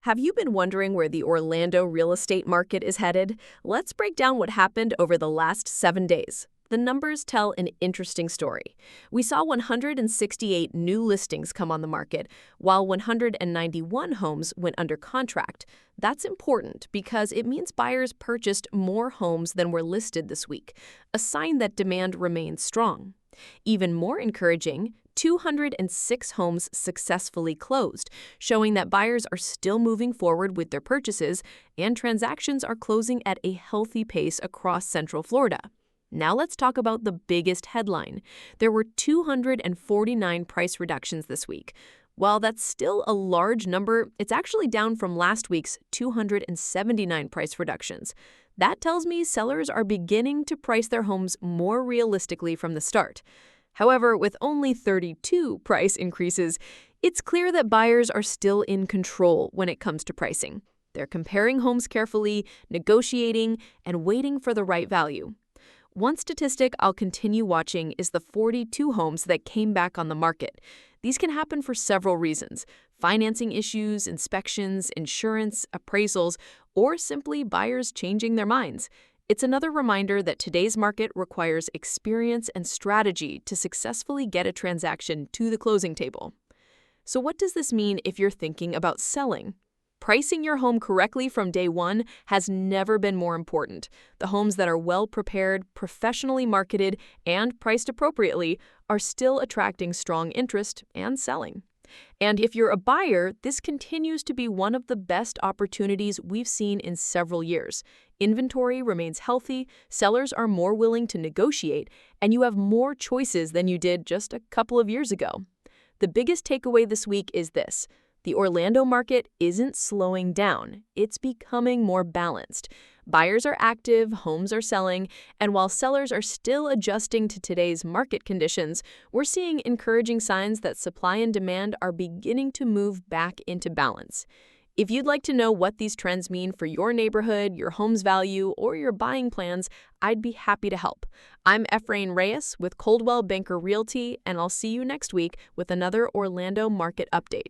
Have you been wondering where the Orlando real estate market is headed? Let's break down what happened over the last 7 days. The numbers tell an interesting story. We saw 168 new listings come on the market, while 191 homes went under contract. That's important because it means buyers purchased more homes than were listed this week, a sign that demand remains strong. Even more encouraging, 206 homes successfully closed, showing that buyers are still moving forward with their purchases and transactions are closing at a healthy pace across Central Florida. Now let's talk about the biggest headline. There were 249 price reductions this week. While that's still a large number, it's actually down from last week's 279 price reductions. That tells me sellers are beginning to price their homes more realistically from the start. However, with only 32 price increases, it's clear that buyers are still in control when it comes to pricing. They're comparing homes carefully, negotiating, and waiting for the right value. One statistic I'll continue watching is the 42 homes that came back on the market. These can happen for several reasons: financing issues, inspections, insurance, appraisals, or simply buyers changing their minds. It's another reminder that today's market requires experience and strategy to successfully get a transaction to the closing table. So what does this mean if you're thinking about selling? Pricing your home correctly from day one has never been more important. The homes that are well prepared, professionally marketed, and priced appropriately are still attracting strong interest and selling. And if you're a buyer, this continues to be one of the best opportunities we've seen in several years. Inventory remains healthy, sellers are more willing to negotiate, and you have more choices than you did just a couple of years ago. The biggest takeaway this week is this: the Orlando market isn't slowing down, it's becoming more balanced. Buyers are active, homes are selling, and while sellers are still adjusting to today's market conditions, we're seeing encouraging signs that supply and demand are beginning to move back into balance. If you'd like to know what these trends mean for your neighborhood, your home's value, or your buying plans, I'd be happy to help. I'm Efrain Reyes with Coldwell Banker Realty, and I'll see you next week with another Orlando market update.